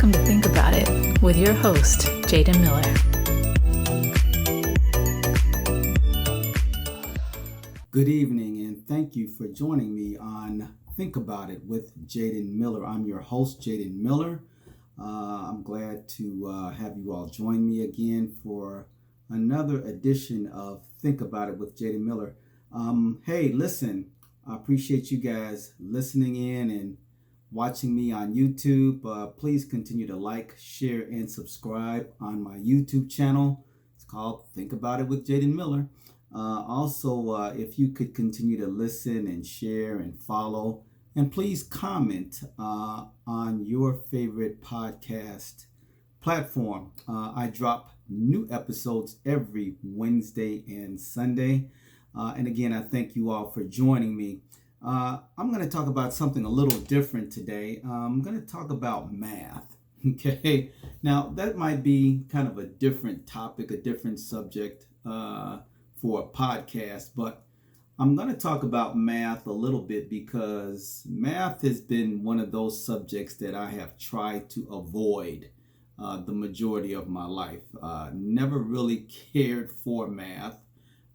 Welcome to Think About It with your host, Jaden Miller. Good evening, and thank you for joining me on Think About It with Jaden Miller. I'm your host, Jaden Miller. I'm glad to have you all join me again for another edition of Think About It with Jaden Miller. Hey, listen, I appreciate you guys listening in and watching me on YouTube. Please continue to like, share, and subscribe on my YouTube channel. It's called Think About It with Jaden Miller. Also, if you could continue to listen and share and follow, and please comment on your favorite podcast platform. I drop new episodes every Wednesday and Sunday. And again, I thank you all for joining me. I'm going to talk about something a little different today. I'm going to talk about math. Okay. Now, that might be kind of a different topic, a different subject for a podcast, but I'm going to talk about math a little bit because math has been one of those subjects that I have tried to avoid the majority of my life. Never really cared for math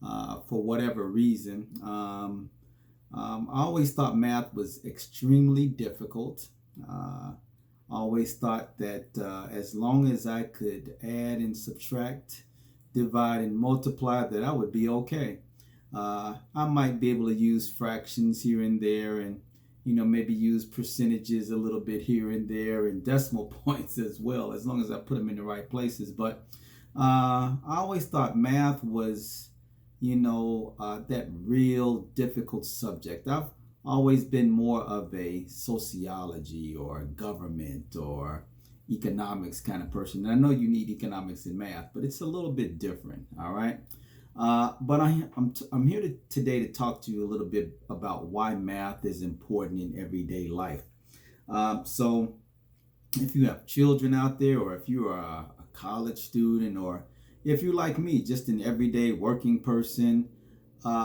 for whatever reason. I always thought math was extremely difficult. Always thought that as long as I could add and subtract, divide and multiply, that I would be okay. I might be able to use fractions here and there, and maybe use percentages a little bit here and there, and decimal points as well, as long as I put them in the right places. But I always thought math was that real difficult subject. I've always been more of a sociology or government or economics kind of person. And I know you need economics and math, but it's a little bit different. All right. But I'm here today to talk to you a little bit about why math is important in everyday life. So if you have children out there, or if you are a college student, or if you're like me, just an everyday working person,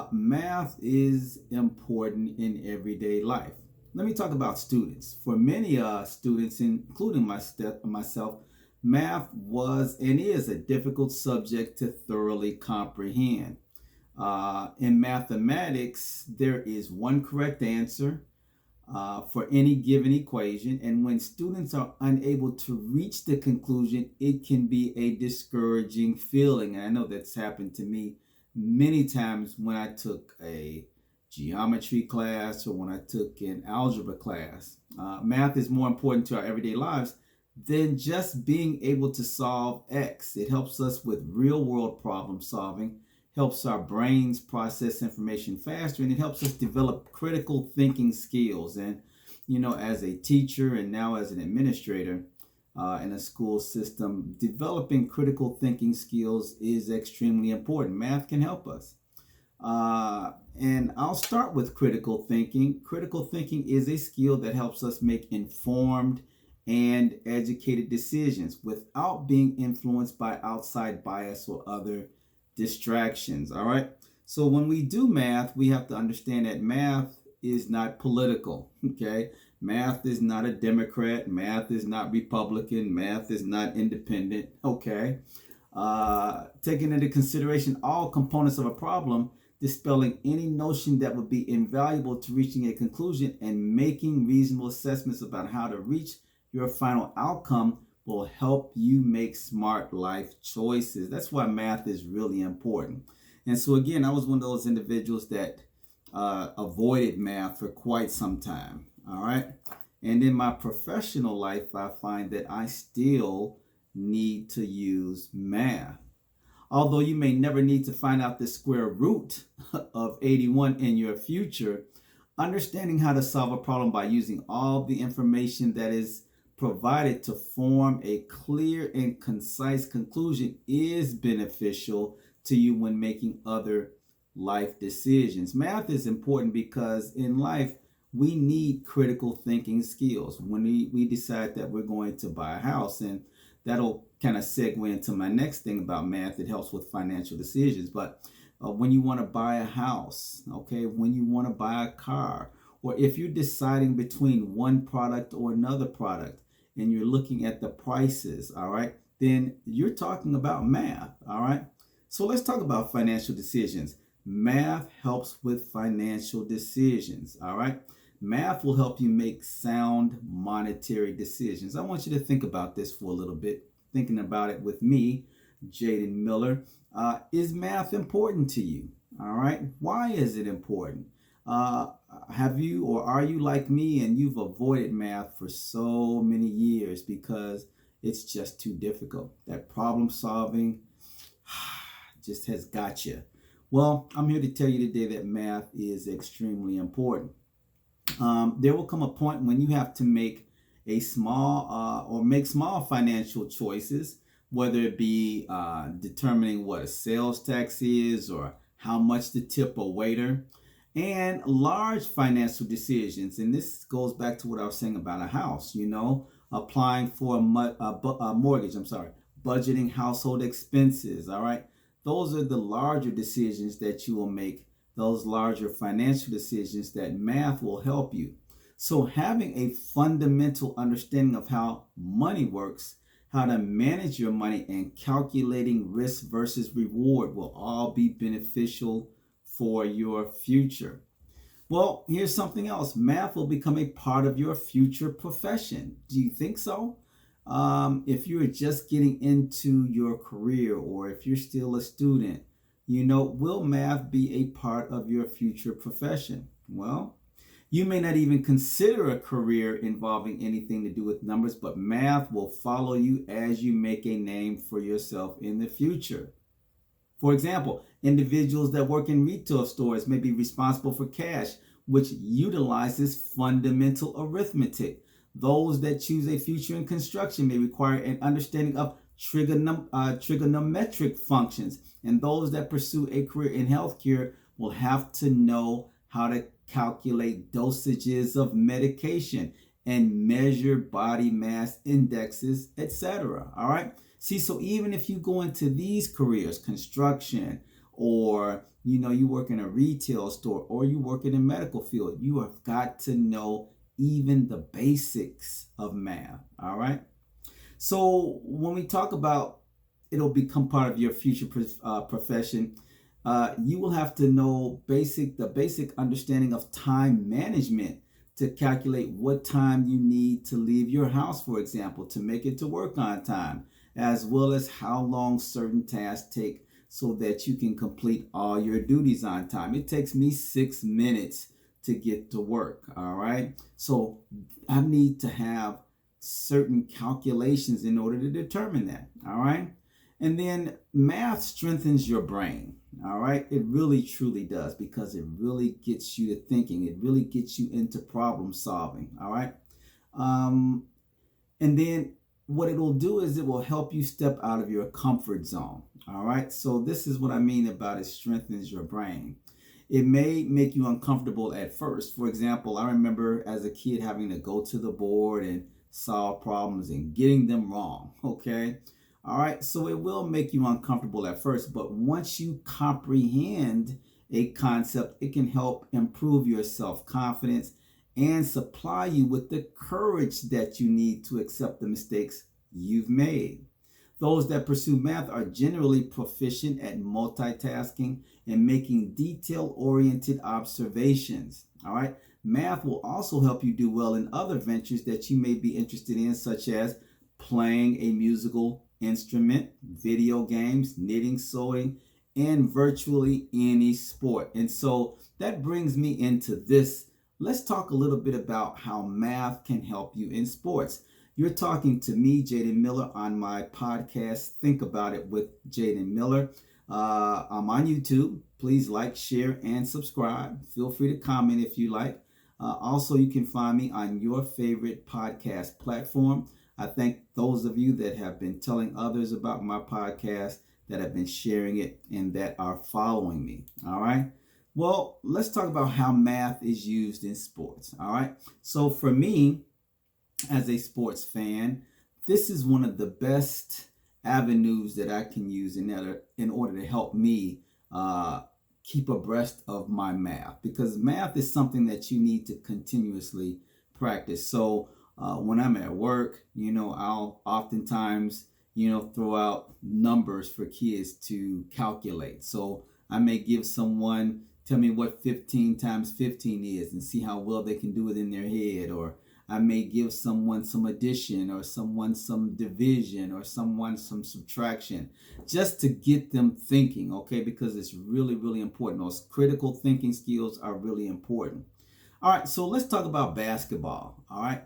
math is important in everyday life. Let me talk about students. For many students, including myself, math was and is a difficult subject to thoroughly comprehend. In mathematics, there is one correct answer for any given equation, and when students are unable to reach the conclusion, it can be a discouraging feeling. And I know that's happened to me many times when I took a geometry class or when I took an algebra class. Math is more important to our everyday lives than just being able to solve X. It helps us with real world problem solving, helps our brains process information faster, and it helps us develop critical thinking skills. And, as a teacher and now as an administrator in a school system, developing critical thinking skills is extremely important. Math can help us. And I'll start with critical thinking. Critical thinking is a skill that helps us make informed and educated decisions without being influenced by outside bias or other distractions. All right. So when we do math, we have to understand that math is not political. Okay. Math is not a Democrat. Math is not Republican. Math is not independent. Okay. Taking into consideration all components of a problem, dispelling any notion that would be invaluable to reaching a conclusion, and making reasonable assessments about how to reach your final outcome will help you make smart life choices. That's why math is really important. And so again, I was one of those individuals that avoided math for quite some time. All right. And in my professional life, I find that I still need to use math. Although you may never need to find out the square root of 81 in your future, understanding how to solve a problem by using all the information that is provided to form a clear and concise conclusion is beneficial to you when making other life decisions. Math is important because in life, we need critical thinking skills when we decide that we're going to buy a house. And that'll kind of segue into my next thing about math. It helps with financial decisions. But when you want to buy a house, okay, when you want to buy a car, or if you're deciding between one product or another product, and you're looking at the prices, all right, then you're talking about math, all right? So let's talk about financial decisions. Math helps with financial decisions, all right? Math will help you make sound monetary decisions. I want you to think about this for a little bit, thinking about it with me, Jaden Miller. Is math important to you? All right. Why is it important? Have you or are you like me and you've avoided math for so many years because it's just too difficult? That problem solving just has got you. Well, I'm here to tell you today that math is extremely important. There will come a point when you have to make a small financial choices, whether it be determining what a sales tax is or how much to tip a waiter, and large financial decisions. And this goes back to what I was saying about a house, applying for a mortgage, budgeting household expenses, all right? Those are the larger decisions that you will make, those larger financial decisions that math will help you. So having a fundamental understanding of how money works, how to manage your money, and calculating risk versus reward will all be beneficial for your future. Well, here's something else. Math will become a part of your future profession. Do you think so? If you're just getting into your career or if you're still a student, will math be a part of your future profession? Well, you may not even consider a career involving anything to do with numbers, but math will follow you as you make a name for yourself in the future. For example, individuals that work in retail stores may be responsible for cash, which utilizes fundamental arithmetic. Those that choose a future in construction may require an understanding of trigonometric functions, and those that pursue a career in healthcare will have to know how to calculate dosages of medication and measure body mass indexes, etc. All right. See, so even if you go into these careers, construction, or you work in a retail store, or you work in a medical field, you have got to know even the basics of math. All right. So when we talk about it'll become part of your future profession, you will have to know the basic understanding of time management to calculate what time you need to leave your house, for example, to make it to work on time, as well as how long certain tasks take so that you can complete all your duties on time. It takes me 6 minutes to get to work, all right? So I need to have certain calculations in order to determine that, all right? And then math strengthens your brain, all right? It really truly does, because it really gets you to thinking. It really gets you into problem solving, all right? And then what it will do is it will help you step out of your comfort zone, all right? So this is what I mean about it strengthens your brain. It may make you uncomfortable at first. For example, I remember as a kid having to go to the board and solve problems and getting them wrong, okay? All right, so it will make you uncomfortable at first, but once you comprehend a concept, it can help improve your self-confidence and supply you with the courage that you need to accept the mistakes you've made. Those that pursue math are generally proficient at multitasking and making detail-oriented observations. All right. Math will also help you do well in other ventures that you may be interested in, such as playing a musical instrument, video games, knitting, sewing, and virtually any sport. And so that brings me into this. Let's talk a little bit about how math can help you in sports. You're talking to me, Jaden Miller, on my podcast, Think About It with Jaden Miller. I'm on YouTube. Please like, share, and subscribe. Feel free to comment if you like. Also, you can find me on your favorite podcast platform. I thank those of you that have been telling others about my podcast, that have been sharing it, and that are following me. All right. Well, let's talk about how math is used in sports. All right. So for me, as a sports fan, this is one of the best avenues that I can use in order to help me keep abreast of my math, because math is something that you need to continuously practice. So When I'm at work, I'll oftentimes, throw out numbers for kids to calculate. So I may give someone, tell me what 15 times 15 is and see how well they can do it in their head. Or I may give someone some addition or someone some division or someone some subtraction just to get them thinking, okay? Because it's really, really important. Those critical thinking skills are really important. All right, so let's talk about basketball. All right.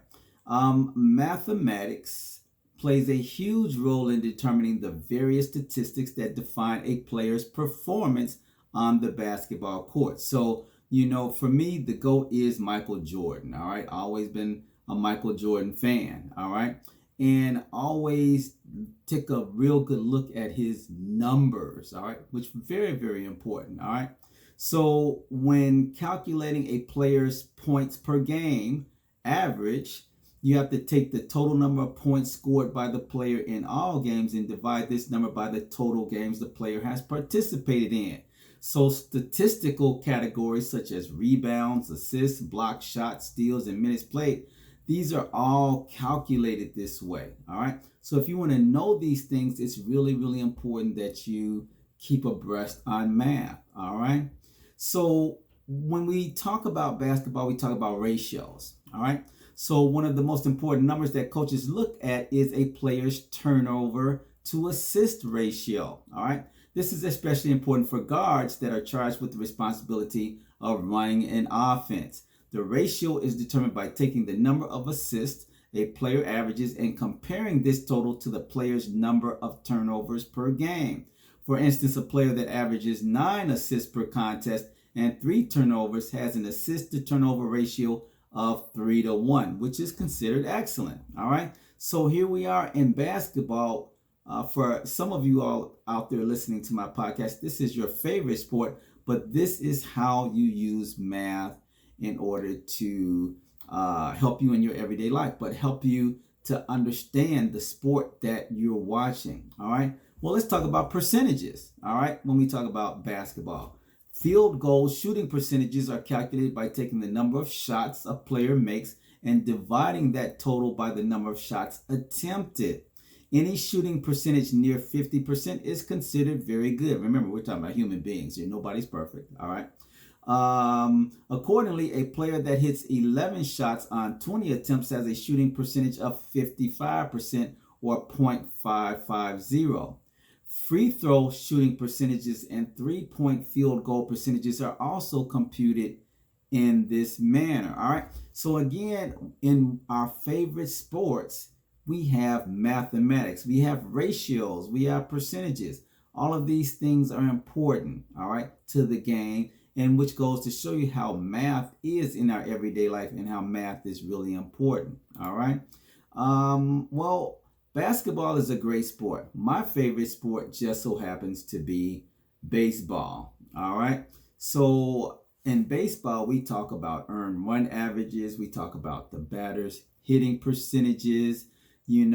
Mathematics plays a huge role in determining the various statistics that define a player's performance on the basketball court. So, for me, the GOAT is Michael Jordan. All right. Always been a Michael Jordan fan. All right. And always take a real good look at his numbers. All right. Which is very, very important. All right. So when calculating a player's points per game average, you have to take the total number of points scored by the player in all games and divide this number by the total games the player has participated in. So statistical categories such as rebounds, assists, blocks, shots, steals, and minutes played, these are all calculated this way. All right. So if you want to know these things, it's really, really important that you keep abreast on math. All right. So when we talk about basketball, we talk about ratios. All right. So one of the most important numbers that coaches look at is a player's turnover to assist ratio. All right. This is especially important for guards that are charged with the responsibility of running an offense. The ratio is determined by taking the number of assists a player averages and comparing this total to the player's number of turnovers per game. For instance, a player that averages 9 assists per contest and 3 turnovers has an assist to turnover ratio of 3-1, which is considered excellent. All right. So here we are in basketball. For some of you all out there listening to my podcast, this is your favorite sport, but this is how you use math in order to help you in your everyday life, but help you to understand the sport that you're watching. All right. Well, let's talk about percentages. All right. When we talk about basketball, field goal shooting percentages are calculated by taking the number of shots a player makes and dividing that total by the number of shots attempted. Any shooting percentage near 50% is considered very good. Remember, we're talking about human beings here. Nobody's perfect. All right. Accordingly, a player that hits 11 shots on 20 attempts has a shooting percentage of 55% or .550. Free throw shooting percentages and 3-point field goal percentages are also computed in this manner. All right. So again, in our favorite sports, we have mathematics, we have ratios, we have percentages. All of these things are important, all right, to the game, and which goes to show you how math is in our everyday life and how math is really important. All right. Well, basketball is a great sport. My favorite sport just so happens to be baseball. All right. So in baseball, we talk about earned run averages. We talk about the batter's hitting percentages.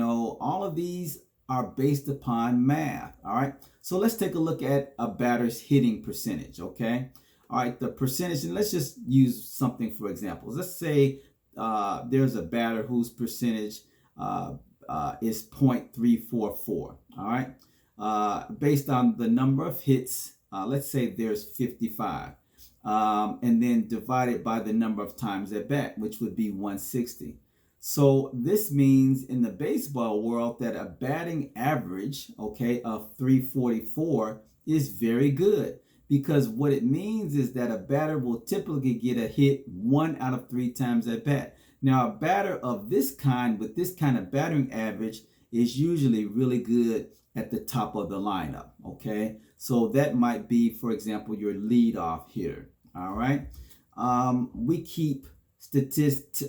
All of these are based upon math. All right. So let's take a look at a batter's hitting percentage. Okay. All right. The percentage, and let's just use something for examples. Let's say there's a batter whose percentage is .344. All right. Based on the number of hits, let's say there's 55. And then divided by the number of times at bat, which would be 160. So this means in the baseball world that a batting average, okay, of 344 is very good, because what it means is that a batter will typically get a hit 1 out of 3 times at bat. Now, a batter of this kind with this kind of batting average is usually really good at the top of the lineup, okay? So that might be, for example, your leadoff hitter, all right? We keep statistics,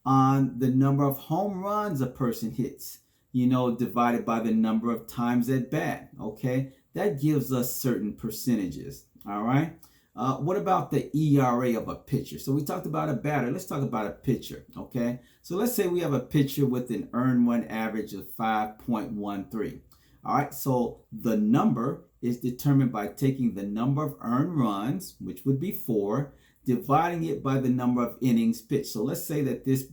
on the number of home runs a person hits, divided by the number of times at bat, okay? That gives us certain percentages, all right? What about the ERA of a pitcher? So we talked about a batter. Let's talk about a pitcher, okay? So let's say we have a pitcher with an earned run average of 5.13. All right, so the number is determined by taking the number of earned runs, which would be 4, dividing it by the number of innings pitched. So let's say that this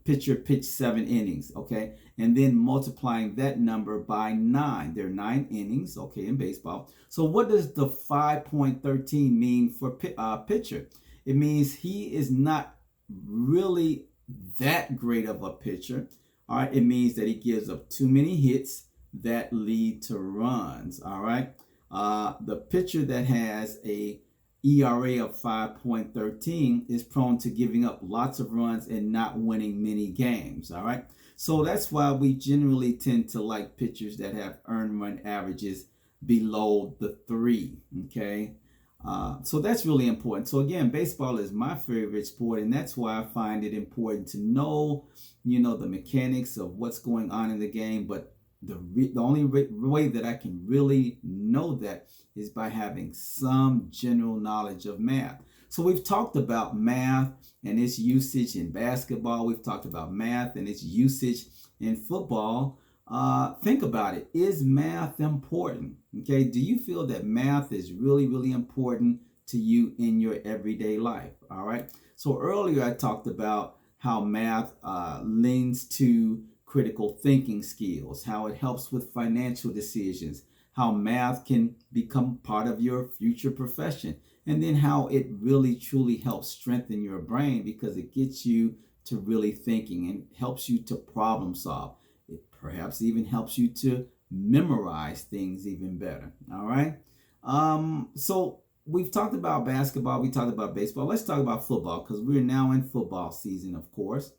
pitcher pitched 7 innings, okay? And then multiplying that number by 9. There are 9 innings, okay, in baseball. So what does the 5.13 mean for pitcher? It means he is not really that great of a pitcher. All right, it means that he gives up too many hits that lead to runs. All right, the pitcher that has a ERA of 5.13 is prone to giving up lots of runs and not winning many games. All right, so that's why we generally tend to like pitchers that have earned run averages below the 3. Okay. So that's really important. So again, baseball is my favorite sport, and that's why I find it important to know, the mechanics of what's going on in the game. But the only way that I can really know that is by having some general knowledge of math. So we've talked about math and its usage in basketball. We've talked about math and its usage in football. Think about it. Is math important? Okay. Do you feel that math is really, really important to you in your everyday life? All right. So earlier I talked about how math leans to critical thinking skills, how it helps with financial decisions, how math can become part of your future profession, and then how it really, truly helps strengthen your brain because it gets you to really thinking and helps you to problem solve. It perhaps even helps you to memorize things even better. All right. So we've talked about basketball. We talked about baseball. Let's talk about football because we're now in football season, of course.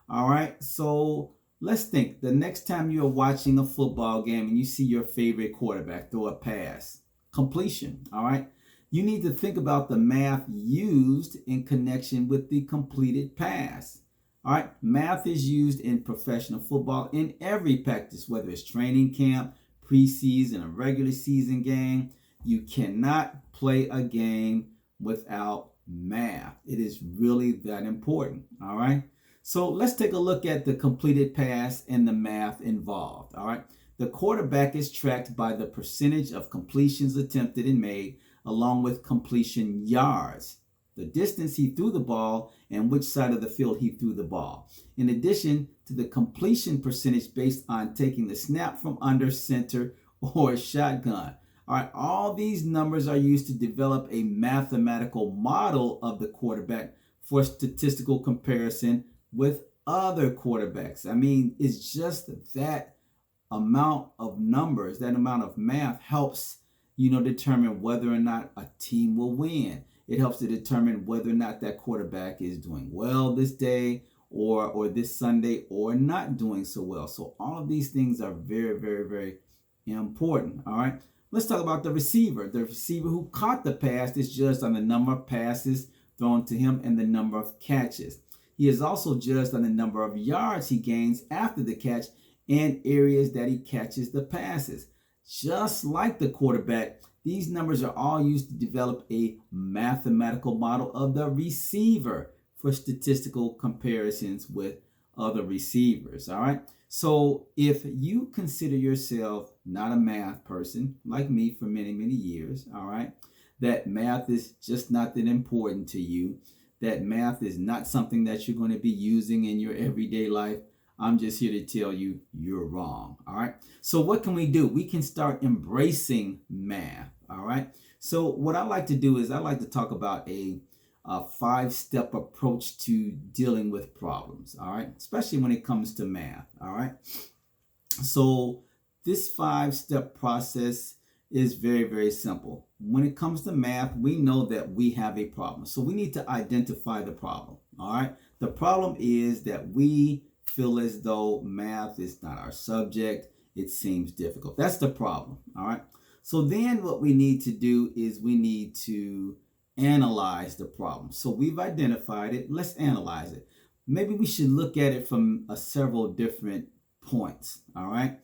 All right. So let's think. The next time you're watching a football game and you see your favorite quarterback throw a pass, completion. All right. You need to think about the math used in connection with the completed pass. All right, math is used in professional football in every practice, whether it's training camp, preseason, a regular season game. You cannot play a game without math. It is really that important. All right. So let's take a look at the completed pass and the math involved. All right. The quarterback is tracked by the percentage of completions attempted and made, along with completion yards, the distance he threw the ball, and which side of the field he threw the ball. In addition to the completion percentage based on taking the snap from under center or a shotgun. All right, all these numbers are used to develop a mathematical model of the quarterback for statistical comparison with other quarterbacks. I mean, it's just that amount of numbers, that amount of math helps, determine whether or not a team will win. It helps to determine whether or not that quarterback is doing well this day or this Sunday or not doing so well. So all of these things are very, very, very important. All right. Let's talk about the receiver. The receiver who caught the pass is judged on the number of passes thrown to him and the number of catches. He is also judged on the number of yards he gains after the catch and areas that he catches the passes. Just like the quarterback, these numbers are all used to develop a mathematical model of the receiver for statistical comparisons with other receivers. All right. So if you consider yourself not a math person like me for many, many years, all right, that math is just not that important to you, that math is not something that you're going to be using in your everyday life, I'm just here to tell you you're wrong. All right. So what can we do? We can start embracing math. All right. So what I like to do is I like to talk about a 5-step approach to dealing with problems. All right. Especially when it comes to math. All right. So this 5-step process is very, very simple. When it comes to math, we know that we have a problem. So we need to identify the problem. All right. The problem is that we feel as though math is not our subject. It seems difficult. That's the problem. All right. So then what we need to do is we need to analyze the problem. So we've identified it. Let's analyze it. Maybe we should look at it from several different points. All right.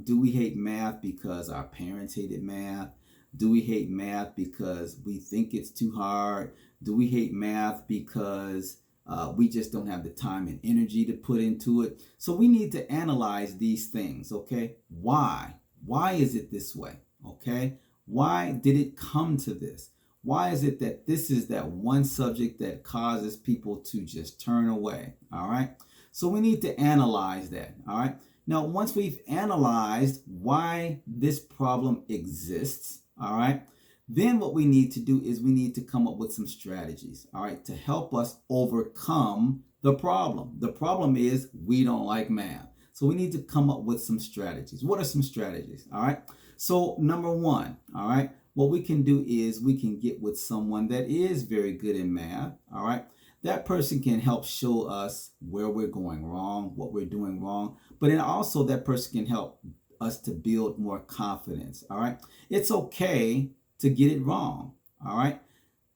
Do we hate math because our parents hated math? Do we hate math because we think it's too hard? Do we hate math because we just don't have the time and energy to put into it? So we need to analyze these things, okay? Why? Why is it this way, okay? Why did it come to this? Why is it that this is that one subject that causes people to just turn away? All right. So we need to analyze that. All right. Now, once we've analyzed why this problem exists, all right, then what we need to do is we need to come up with some strategies, all right, to help us overcome the problem. The problem is we don't like math. So we need to come up with some strategies. What are some strategies? All right. So number one, all right, what we can do is we can get with someone that is very good in math. All right. That person can help show us where we're going wrong, what we're doing wrong. But then also that person can help us to build more confidence. All right. It's okay to get it wrong. All right.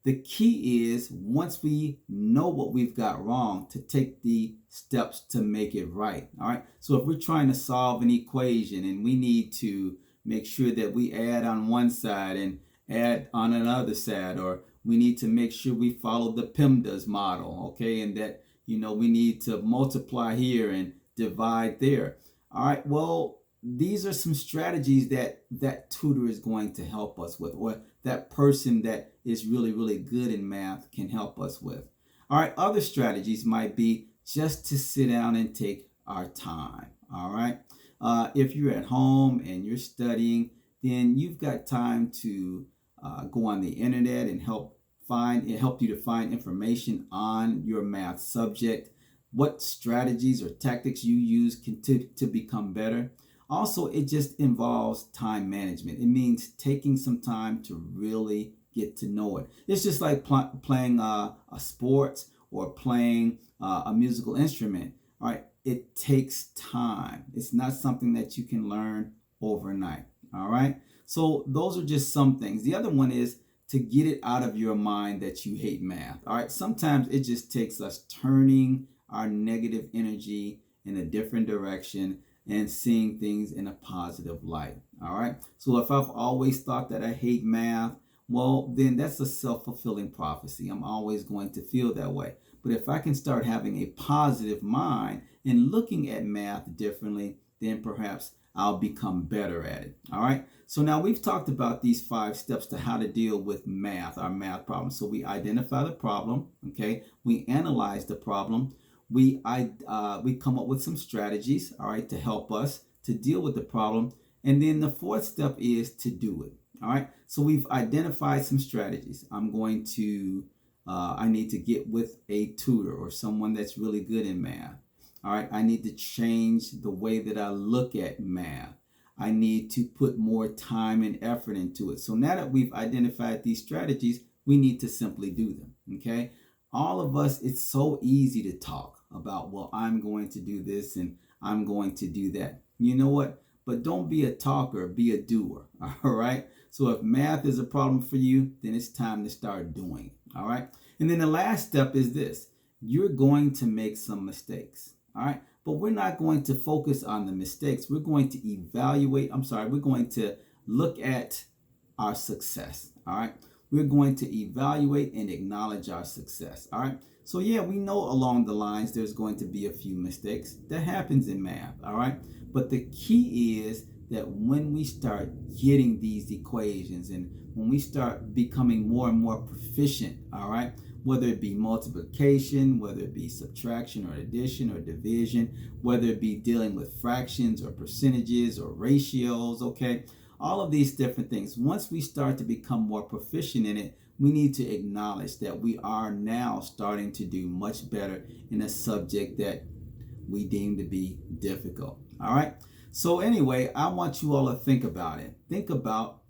The key is once we know what we've got wrong, to take the steps to make it right. All right. So if we're trying to solve an equation and we need to make sure that we add on one side and add on another side, or we need to make sure we follow the PEMDAS model, okay, and that, we need to multiply here and divide there. All right. Well, these are some strategies that tutor is going to help us with, or that person that is really, really good in math can help us with. All right, other strategies might be just to sit down and take our time. All right. If you're at home and you're studying, then you've got time to go on the internet and help you to find information on your math subject, what strategies or tactics you use to become better. Also, it just involves time management. It means taking some time to really get to know it. It's just like playing a sport or playing a musical instrument. All right, it takes time. It's not something that you can learn overnight. All right, so those are just some things. The other one is to get it out of your mind that you hate math. All right, sometimes it just takes us turning our negative energy in a different direction and seeing things in a positive light. All right. So if I've always thought that I hate math, well, then that's a self-fulfilling prophecy. I'm always going to feel that way. But if I can start having a positive mind and looking at math differently, then perhaps I'll become better at it. All right. So now we've talked about these 5 steps to how to deal with math, our math problem. So we identify the problem. Okay. We analyze the problem. We come up with some strategies, all right, to help us to deal with the problem. And then the 4th step is to do it. All right. So we've identified some strategies. I need to get with a tutor or someone that's really good in math. All right. I need to change the way that I look at math. I need to put more time and effort into it. So now that we've identified these strategies, we need to simply do them. Okay. All of us, it's so easy to talk about, well, I'm going to do this and I'm going to do that. You know what? But don't be a talker, be a doer. All right. So if math is a problem for you, then it's time to start doing it. All right. And then the last step is this. You're going to make some mistakes. All right. But we're not going to focus on the mistakes. We're going to we're going to look at our success. All right. We're going to evaluate and acknowledge our success. All right. So yeah, we know along the lines there's going to be a few mistakes. That happens in math. All right. But the key is that when we start getting these equations and when we start becoming more and more proficient, all right, whether it be multiplication, whether it be subtraction or addition or division, whether it be dealing with fractions or percentages or ratios, okay, all of these different things. Once we start to become more proficient in it, we need to acknowledge that we are now starting to do much better in a subject that we deem to be difficult. All right. So anyway, I want you all to think about it. Think about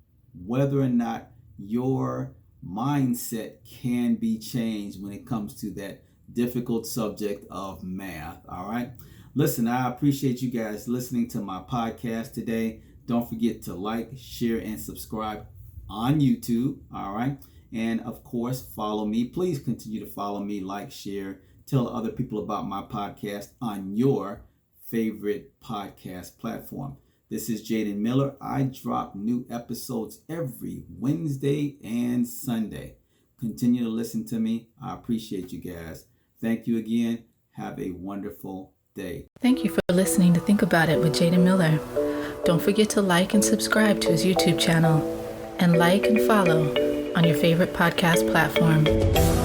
whether or not your mindset can be changed when it comes to that difficult subject of math. All right. Listen, I appreciate you guys listening to my podcast today. Don't forget to like, share, and subscribe on YouTube. All right. And of course, follow me. Please continue to follow me, like, share, tell other people about my podcast on your favorite podcast platform. This is Jaden Miller. I drop new episodes every Wednesday and Sunday. Continue to listen to me. I appreciate you guys. Thank you again. Have a wonderful day. Thank you for listening to Think About It with Jaden Miller. Don't forget to like and subscribe to his YouTube channel and like and follow on your favorite podcast platform.